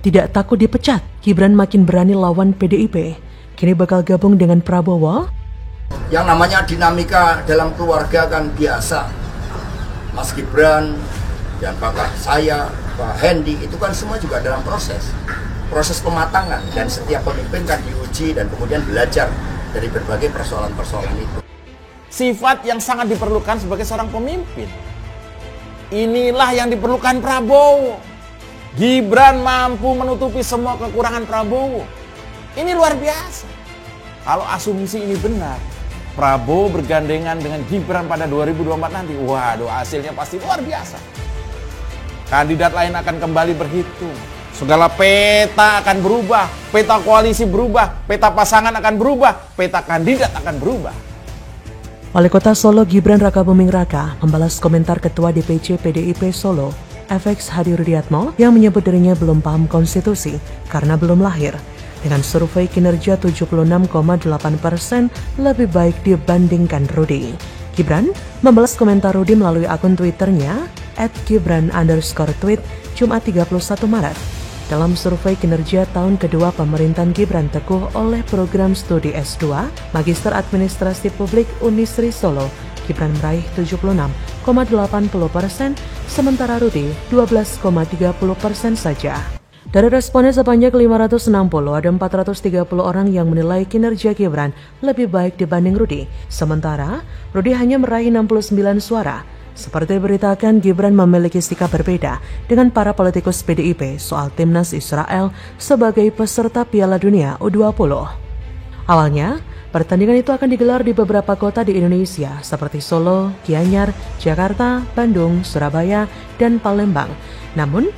Tidak takut dipecat, Gibran makin berani lawan PDIP. Kini bakal gabung dengan Prabowo. Yang namanya dinamika dalam keluarga kan biasa. Mas Gibran dan Bapak saya, Pak Hendy, itu kan semua juga dalam proses pematangan. Dan setiap pemimpin kan diuji dan kemudian belajar dari berbagai persoalan-persoalan itu. Sifat yang sangat diperlukan sebagai seorang pemimpin. Inilah yang diperlukan Prabowo. Gibran mampu menutupi semua kekurangan Prabowo. Ini luar biasa. Kalau asumsi ini benar, Prabowo bergandengan dengan Gibran pada 2024 nanti, waduh, hasilnya pasti luar biasa. Kandidat lain akan kembali berhitung. Segala peta akan berubah, peta koalisi berubah, peta pasangan akan berubah, peta kandidat akan berubah. Wali Kota Solo Gibran Rakabuming Raka membalas komentar Ketua DPC PDIP Solo, FX Hadi Rudiatmo, yang menyebut dirinya belum paham konstitusi karena belum lahir. Dengan survei kinerja 76,8% lebih baik dibandingkan Rudi. Gibran membalas komentar Rudi melalui akun Twitternya @gibran_tweet Jumat 31 Maret. Dalam survei kinerja tahun kedua pemerintahan Gibran Teguh oleh program studi S2 Magister Administrasi Publik Unisri Solo, Gibran meraih 76,80%, sementara Rudi 12,30% saja. Dari responnya sebanyak 560, ada 430 orang yang menilai kinerja Gibran lebih baik dibanding Rudi, sementara Rudi hanya meraih 69 suara. Seperti diberitakan, Gibran memiliki sikap berbeda dengan para politikus PDIP soal timnas Israel sebagai peserta Piala Dunia U20. Awalnya, pertandingan itu akan digelar di beberapa kota di Indonesia seperti Solo, Gianyar, Jakarta, Bandung, Surabaya, dan Palembang. Namun,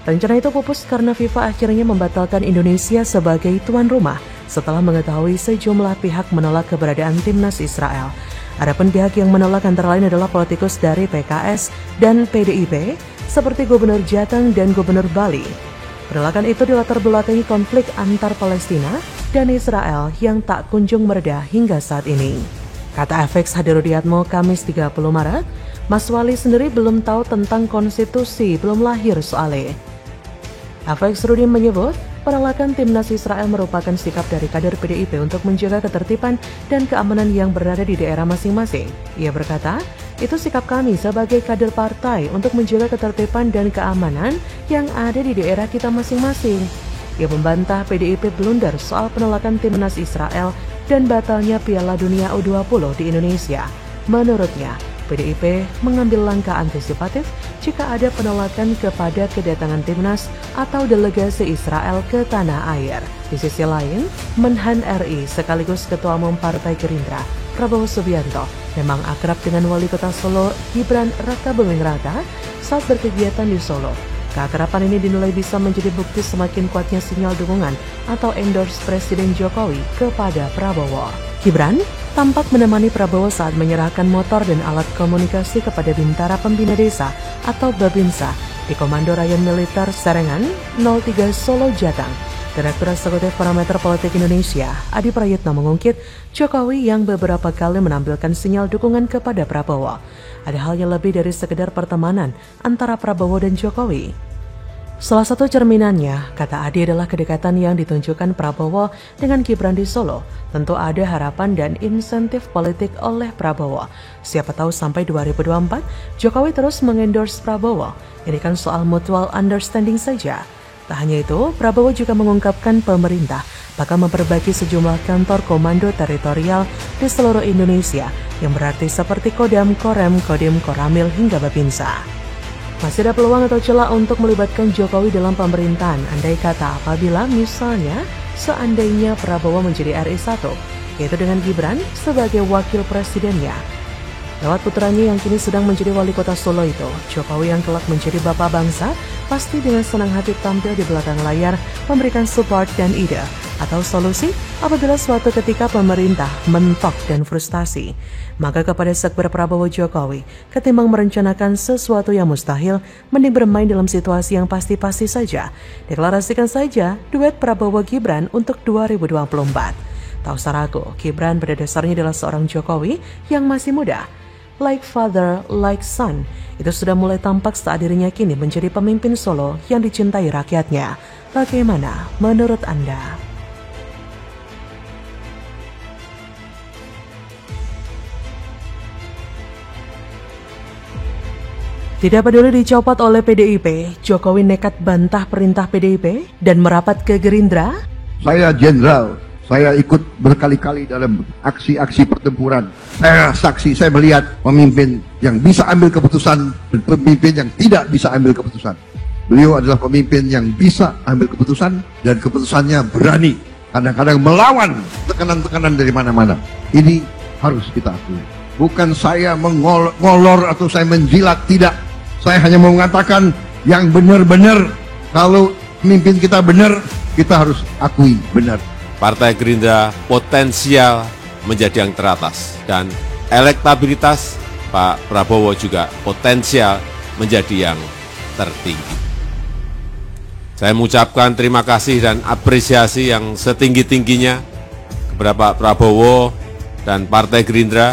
rencana itu pupus karena FIFA akhirnya membatalkan Indonesia sebagai tuan rumah setelah mengetahui sejumlah pihak menolak keberadaan timnas Israel. Adapun pihak yang menolak antara lain adalah politikus dari PKS dan PDIP seperti Gubernur Jateng dan Gubernur Bali. Penolakan itu dilatar belakangi konflik antar Palestina dan Israel yang tak kunjung mereda hingga saat ini. Kata FX Hadi Rudiatmo Kamis 30 Maret, Mas Wali sendiri belum tahu tentang konstitusi, belum lahir soalnya. FX Rudi menyebut, penolakan timnas Israel merupakan sikap dari kader PDIP untuk menjaga ketertiban dan keamanan yang berada di daerah masing-masing. Ia berkata, itu sikap kami sebagai kader partai untuk menjaga ketertiban dan keamanan yang ada di daerah kita masing-masing. Ia membantah PDIP blunder soal penolakan timnas Israel dan batalnya Piala Dunia U20 di Indonesia. Menurutnya, PDIP mengambil langkah antisipatif jika ada penolakan kepada kedatangan timnas atau delegasi Israel ke tanah air. Di sisi lain, Menhan RI sekaligus Ketua Umum Partai Gerindra, Prabowo Subianto, memang akrab dengan Wali Kota Solo Gibran Rakabuming Raka saat berkegiatan di Solo. Keakraban ini dinilai bisa menjadi bukti semakin kuatnya sinyal dukungan atau endorse Presiden Jokowi kepada Prabowo. Gibran tampak menemani Prabowo saat menyerahkan motor dan alat komunikasi kepada Bintara Pembina Desa atau Babinsa di Komando Rayon Militer Serengan 03 Solo Jateng. Direktur Eksekutif Parameter Politik Indonesia, Adi Prayitno mengungkit Jokowi yang beberapa kali menampilkan sinyal dukungan kepada Prabowo. Ada hal yang lebih dari sekedar pertemanan antara Prabowo dan Jokowi. Salah satu cerminannya, kata Adi, adalah kedekatan yang ditunjukkan Prabowo dengan Gibran di Solo. Tentu ada harapan dan insentif politik oleh Prabowo. Siapa tahu sampai 2024, Jokowi terus mengendorse Prabowo. Ini kan soal mutual understanding saja. Tak hanya itu, Prabowo juga mengungkapkan pemerintah bakal memperbaiki sejumlah kantor komando teritorial di seluruh Indonesia, yang berarti seperti Kodam, Korem, Kodim, Koramil, hingga Babinsa. Masih ada peluang atau celah untuk melibatkan Jokowi dalam pemerintahan, andai kata apabila misalnya seandainya Prabowo menjadi RI 1, yaitu dengan Gibran sebagai wakil presidennya. Lewat putranya yang kini sedang menjadi wali kota Solo itu, Jokowi yang kelak menjadi bapak bangsa pasti dengan senang hati tampil di belakang layar memberikan support dan ide atau solusi apabila suatu ketika pemerintah mentok dan frustasi. Maka kepada Sekber Prabowo Jokowi, ketimbang merencanakan sesuatu yang mustahil, mending bermain dalam situasi yang pasti-pasti saja. Deklarasikan saja duet Prabowo Gibran untuk 2024. Tak usah ragu, Gibran pada dasarnya adalah seorang Jokowi yang masih muda. Like father, like son, itu sudah mulai tampak saat dirinya kini menjadi pemimpin Solo yang dicintai rakyatnya. Bagaimana menurut Anda? Tidak peduli dicopot oleh PDIP, Jokowi nekat bantah perintah PDIP dan merapat ke Gerindra. Saya jenderal, saya ikut berkali-kali dalam aksi-aksi pertempuran. Saya saksi, saya melihat pemimpin yang bisa ambil keputusan dan pemimpin yang tidak bisa ambil keputusan. Beliau adalah pemimpin yang bisa ambil keputusan dan keputusannya berani. Kadang-kadang melawan tekanan-tekanan dari mana-mana. Ini harus kita akui. Bukan saya mengolor atau saya menjilat, tidak. Saya hanya mau mengatakan yang benar-benar. Kalau pemimpin kita benar, kita harus akui benar. Partai Gerindra potensial menjadi yang teratas dan elektabilitas Pak Prabowo juga potensial menjadi yang tertinggi. Saya mengucapkan terima kasih dan apresiasi yang setinggi-tingginya kepada Pak Prabowo dan Partai Gerindra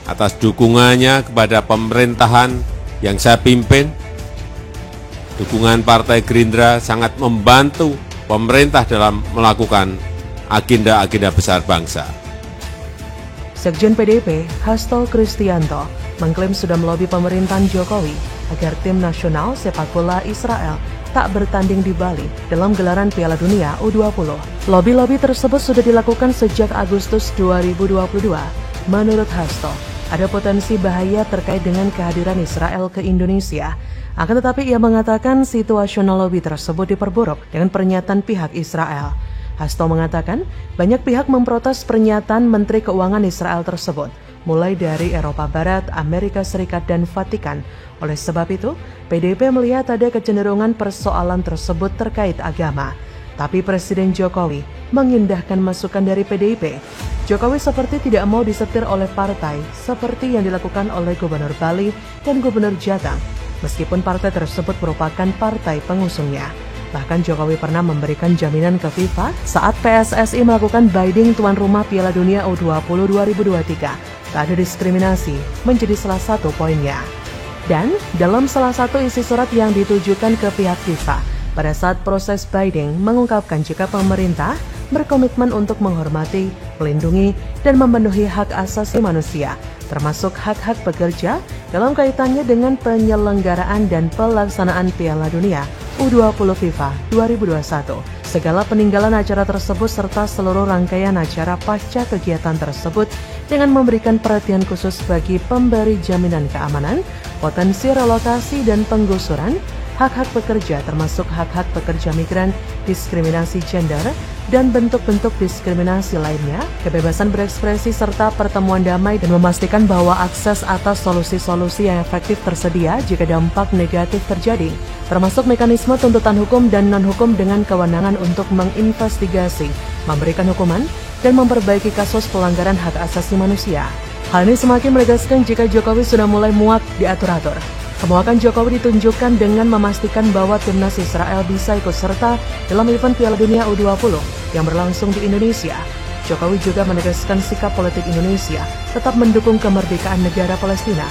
atas dukungannya kepada pemerintahan yang saya pimpin. Dukungan Partai Gerindra sangat membantu pemerintah dalam melakukan agenda-agenda besar bangsa. Sekjen PDIP, Hasto Kristianto, mengklaim sudah melobi pemerintahan Jokowi agar tim nasional sepak bola Israel tak bertanding di Bali dalam gelaran Piala Dunia U20. Lobi-lobi tersebut sudah dilakukan sejak Agustus 2022. Menurut Hasto, ada potensi bahaya terkait dengan kehadiran Israel ke Indonesia. Akan tetapi ia mengatakan situasional lobi tersebut diperburuk dengan pernyataan pihak Israel. Hasto mengatakan banyak pihak memprotes pernyataan Menteri Keuangan Israel tersebut, mulai dari Eropa Barat, Amerika Serikat, dan Vatikan. Oleh sebab itu, PDIP melihat ada kecenderungan persoalan tersebut terkait agama. Tapi Presiden Jokowi mengindahkan masukan dari PDIP. Jokowi seperti tidak mau disetir oleh partai seperti yang dilakukan oleh Gubernur Bali dan Gubernur Jateng, meskipun partai tersebut merupakan partai pengusungnya. Bahkan Jokowi pernah memberikan jaminan ke FIFA saat PSSI melakukan bidding tuan rumah Piala Dunia U20 2023. Tak ada diskriminasi menjadi salah satu poinnya. Dan dalam salah satu isi surat yang ditujukan ke pihak FIFA, pada saat proses bidding mengungkapkan jika pemerintah berkomitmen untuk menghormati, melindungi, dan memenuhi hak asasi manusia, termasuk hak-hak pekerja dalam kaitannya dengan penyelenggaraan dan pelaksanaan Piala Dunia U20 FIFA 2021. Segala peninggalan acara tersebut serta seluruh rangkaian acara pasca kegiatan tersebut dengan memberikan perhatian khusus bagi pemberi jaminan keamanan, potensi relokasi dan penggusuran, hak-hak pekerja termasuk hak-hak pekerja migran, diskriminasi gender, dan bentuk-bentuk diskriminasi lainnya, kebebasan berekspresi serta pertemuan damai dan memastikan bahwa akses atas solusi-solusi yang efektif tersedia jika dampak negatif terjadi, termasuk mekanisme tuntutan hukum dan non-hukum dengan kewenangan untuk menginvestigasi, memberikan hukuman, dan memperbaiki kasus pelanggaran hak asasi manusia. Hal ini semakin menegaskan jika Jokowi sudah mulai muak diatur-atur. Kemuakan Jokowi ditunjukkan dengan memastikan bahwa timnas Israel bisa ikut serta dalam event Piala Dunia U20 yang berlangsung di Indonesia. Jokowi juga menegaskan sikap politik Indonesia tetap mendukung kemerdekaan negara Palestina.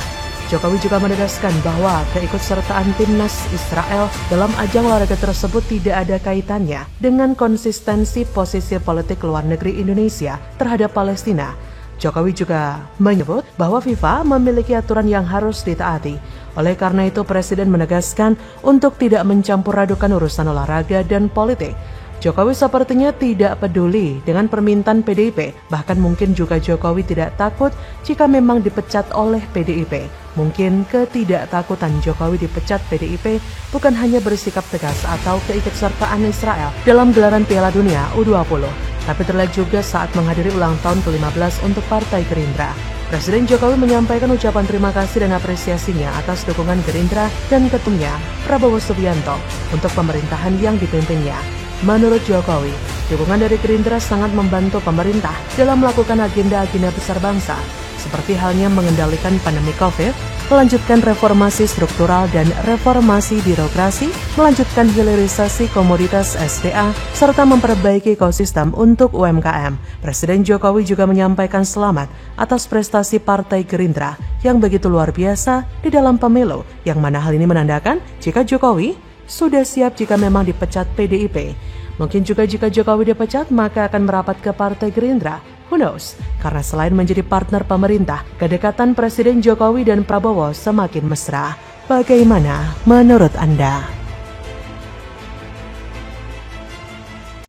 Jokowi juga menegaskan bahwa keikutsertaan timnas Israel dalam ajang olahraga tersebut tidak ada kaitannya dengan konsistensi posisi politik luar negeri Indonesia terhadap Palestina. Jokowi juga menyebut bahwa FIFA memiliki aturan yang harus ditaati. Oleh karena itu, Presiden menegaskan untuk tidak mencampur adukan urusan olahraga dan politik. Jokowi sepertinya tidak peduli dengan permintaan PDIP, bahkan mungkin juga Jokowi tidak takut jika memang dipecat oleh PDIP. Mungkin ketidaktakutan Jokowi dipecat PDIP bukan hanya bersikap tegas atau keikutsertaan Israel dalam gelaran Piala Dunia U20, tapi terlihat juga saat menghadiri ulang tahun ke-15 untuk Partai Gerindra. Presiden Jokowi menyampaikan ucapan terima kasih dan apresiasinya atas dukungan Gerindra dan ketumnya Prabowo Subianto untuk pemerintahan yang dipimpinnya. Menurut Jokowi, dukungan dari Gerindra sangat membantu pemerintah dalam melakukan agenda-agenda besar bangsa, seperti halnya mengendalikan pandemi COVID, melanjutkan reformasi struktural dan reformasi birokrasi, melanjutkan hilirisasi komoditas SDA, serta memperbaiki ekosistem untuk UMKM. Presiden Jokowi juga menyampaikan selamat atas prestasi Partai Gerindra yang begitu luar biasa di dalam pemilu, yang mana hal ini menandakan jika Jokowi sudah siap jika memang dipecat PDIP. Mungkin juga jika Jokowi dipecat, maka akan merapat ke Partai Gerindra. Who knows? Karena selain menjadi partner pemerintah, kedekatan Presiden Jokowi dan Prabowo semakin mesra. Bagaimana menurut Anda?